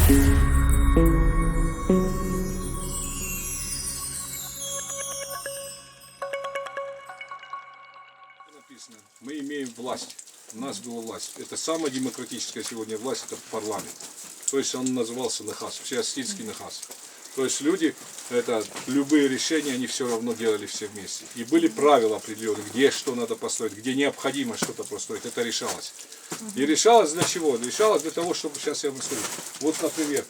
Написано, мы имеем власть, у нас была власть. Это самая демократическая сегодня власть, это парламент. То есть он назывался Нахас, всеостинский Нахас. То есть люди, любые решения, они все равно делали все вместе. И были правила определенные, где что надо построить, где необходимо что-то построить. Это решалось. И решалось для чего? Решалось для того, чтобы, сейчас я вам скажу. Вот, например,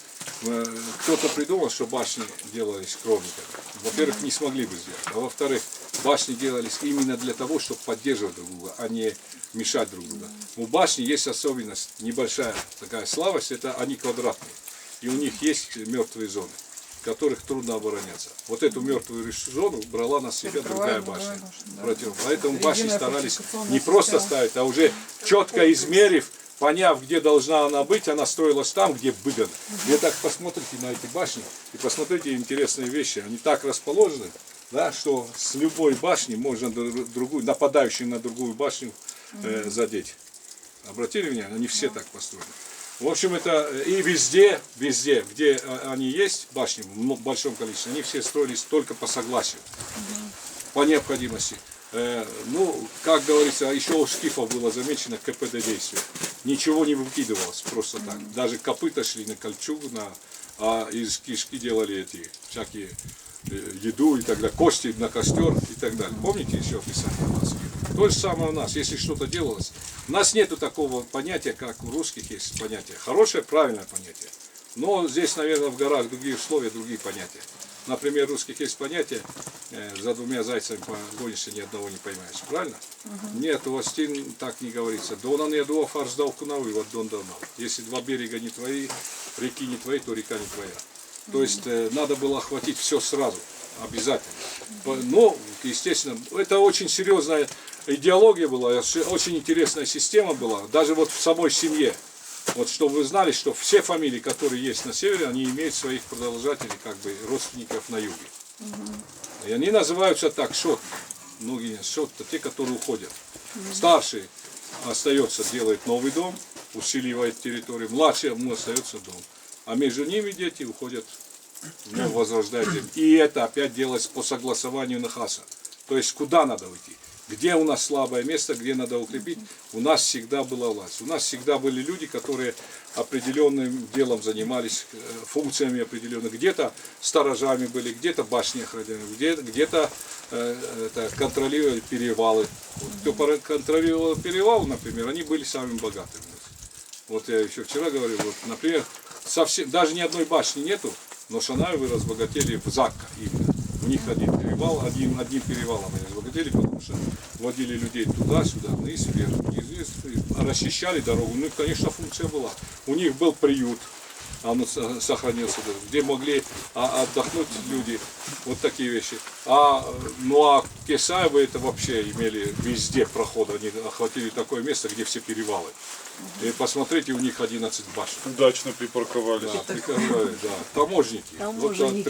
кто-то придумал, что башни делались кровниками. Во-первых, не смогли бы сделать. А во-вторых, башни делались именно для того, чтобы поддерживать друг друга, а не мешать друг другу. У башни есть особенность, небольшая такая слабость, это они квадратные. И у них есть мертвые зоны, в которых трудно обороняться. Вот эту мертвую зону брала на себя другая башня. Поэтому башни старались не просто ставить, а уже четко измерив, поняв, где должна она быть, она строилась там, где выгодно. И так посмотрите на эти башни и посмотрите интересные вещи. Они так расположены, да, что с любой башни можно другую, нападающую на другую башню задеть. Обратили внимание? Они все так построены. В общем, это и везде, где они есть, башни в большом количестве, они все строились только по согласию, по необходимости. Ну, как говорится, еще у скифов было замечено КПД действия. Ничего не выкидывалось просто так. Даже копыта шли на кольчугу, а из кишки делали эти всякие еду и так далее, кости на костер и так далее. Помните еще описание у нас? То же самое у нас, если что-то делалось. У нас нету такого понятия, как у русских есть понятие. Хорошее, правильное понятие. Но здесь, наверное, в горах другие условия, другие понятия. Например, у русских есть понятие, за двумя зайцами погонишься, ни одного не поймаешь. Правильно? Нет, у Астин так не говорится. Донан я дуа фарс дал кунавы, вот дон давно. Если два берега не твои, реки не твои, то река не твоя. То есть надо было охватить все сразу, обязательно. Но, естественно, это очень серьезная идеология была, очень интересная система была, даже вот в самой семье. Вот чтобы вы знали, что все фамилии, которые есть на севере, они имеют своих продолжателей, как бы родственников на юге. И они называются так, шот. Многие шот, это те, которые уходят. Старший остается, делает новый дом, усиливает территорию, младший остается дом. А между ними дети уходят, возрождают землю. И это опять делается по согласованию Нахаса. То есть куда надо уйти? Где у нас слабое место, где надо укрепить, у нас всегда была власть. У нас всегда были люди, которые определенным делом занимались, функциями определенными. Где-то сторожами были, где-то башни охраняли, где-то контролировали перевалы. Вот, кто контролировал перевал, например, они были самыми богатыми. Вот я еще вчера говорил, вот, например, совсем, даже ни одной башни нету, но Шанавы разбогатели в Закка именно. У них один перевал, одним перевалом они разбогатели, потому что водили людей туда-сюда, вниз, вверх, вниз, расчищали дорогу. Ну, конечно, функция была. У них был приют, он сохранился, где могли отдохнуть люди, вот такие вещи. Ну а Кесаевы это вообще имели везде проход, они охватили такое место, где все перевалы. И посмотрите, у них 11 башен. Удачно припарковались. Да, припарковались, да. Таможники. Таможенники.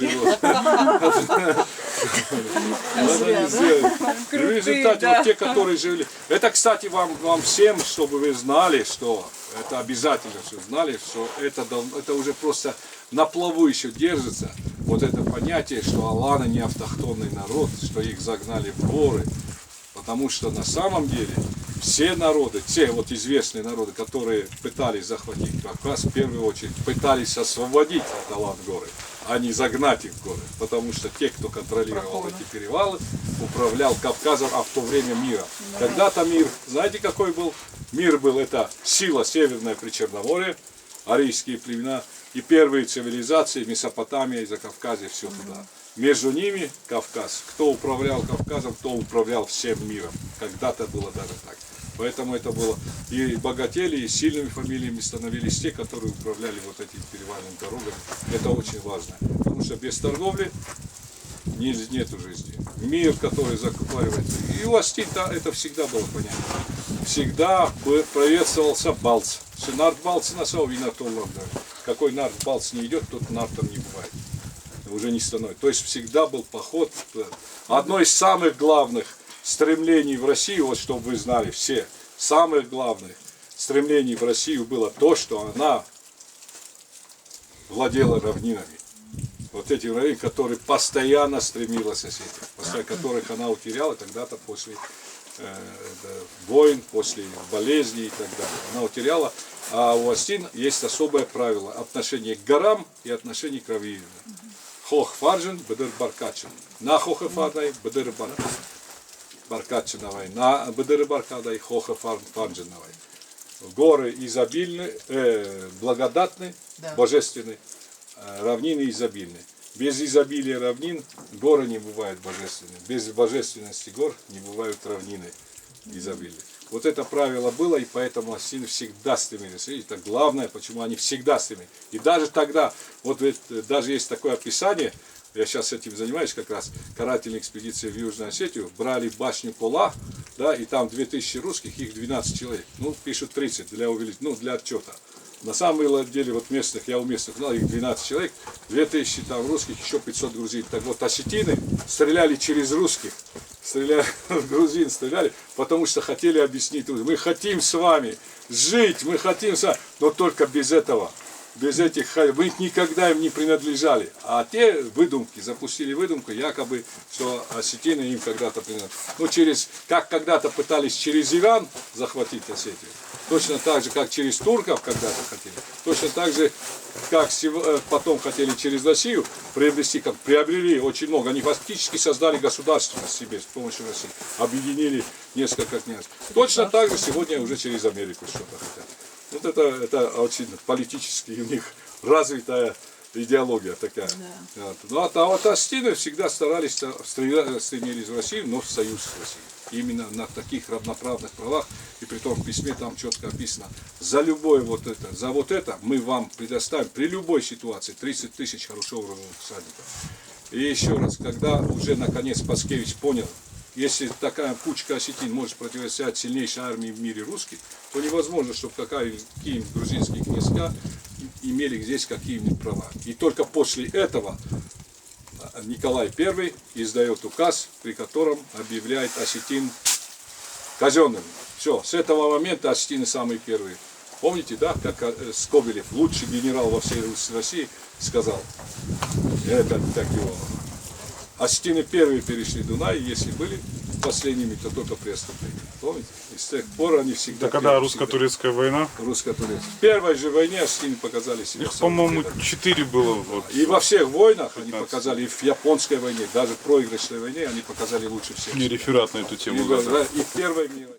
В результате вот те, которые жили. Это, кстати, вам всем, чтобы вы знали, что это обязательно, что знали, что это уже просто на плаву еще держится. Вот это понятие, что аланы не автохтонный народ, что их загнали в горы. Потому что на самом деле все народы, те вот известные народы, которые пытались захватить Кавказ, в первую очередь пытались освободить от Алан горы, а не загнать их в горы. Потому что те, кто контролировал эти перевалы, управлял Кавказом, а в то время миром. Когда-то мир, знаете какой был? Мир был, это сила Северное Причерноморье, арийские племена и первые цивилизации, Месопотамия и Закавказье, все туда. Между ними Кавказ. Кто управлял Кавказом, кто управлял всем миром. Когда-то было даже так. Поэтому это было. И богатели, и сильными фамилиями становились те, которые управляли вот этими перевальными дорогами. Это очень важно. Потому что без торговли нету жизни. Мир, который закупоривается. И у Астита это всегда было понятно. Всегда приветствовался балц. Нарт балц насал и нарт уланда. Какой нарт балц не идет, тот нартом не бывает. Уже не становится. То есть всегда был поход. Одно из самых главных стремлений в Россию, вот чтобы вы знали все, самых главных стремлений в Россию было то, что она владела равнинами. Вот эти равнины, которые постоянно стремилась осетия, после которых она утеряла когда-то после войн, после болезней и так далее. Она утеряла. А у осетин есть особое правило отношение к горам и отношение к равнинам. Хох фаржен, бедер баркачин. На хохе фардай, бедер баркачиновай. На бедер баркадай, хохе фарджиновай. Горы изобильны, благодатны, да. Божественны, равнины изобильны. Без изобилия равнин горы не бывают божественными. Без божественности гор не бывают равнины изобильны. Вот это правило было, и поэтому осетины всегда стремились. Это главное, почему они всегда стремились. И даже тогда, вот даже есть такое описание, я сейчас этим занимаюсь как раз, карательные экспедиции в Южную Осетию, брали башню Кола, да, и там 2000 русских, их 12 человек. Ну, пишут 30 для увеличения, ну, для отчета. На самом деле, вот местных, я у местных знал, их 12 человек, 2000 там русских, еще 500 грузин. Так вот, осетины стреляли через русских, стреляли, грузин стреляли, потому что хотели объяснить, мы хотим с вами жить, мы хотим с вами, но только без этого. Без этих, мы никогда им не принадлежали. А те выдумки, запустили выдумку, якобы, что осетины им когда-то принадлежали. Ну, как когда-то пытались через Иран захватить Осетию, точно так же, как через турков когда-то хотели, точно так же, как потом хотели через Россию приобрести, как приобрели очень много. Они фактически создали государственность себе с помощью России, объединили несколько княжеств. Точно так же сегодня уже через Америку что-то хотят. Вот это очень политически у них развитая идеология такая. Да. Вот. Ну, а вот осетины всегда стремились в Россию, но в союз с Россией. Именно на таких равноправных правах, и при том в письме там четко описано, за любое вот это мы вам предоставим при любой ситуации 30 тысяч хорошо вооруженных всадников. И еще раз, когда уже наконец Паскевич понял, если такая кучка осетин может противостоять сильнейшей армии в мире русских, то невозможно, чтобы какие-нибудь грузинские князья имели здесь какие-нибудь права. И только после этого Николай I издает указ, при котором объявляет осетин казенными. Все, с этого момента осетины самые первые. Помните, да, как Скобелев, лучший генерал во всей России, сказал, осетины первые перешли Дунай, если были последними, то только при отступлении. Помните? И с тех пор они всегда... Да когда русско-турецкая война? Русско-турецкая. В первой же войне осетины показали себя. Их, по-моему, 4 было. Вот. И во всех войнах 15. Они показали, и в японской войне, даже в проигрышной войне они показали лучше всех. Мне реферат на эту тему. И в первой мировой.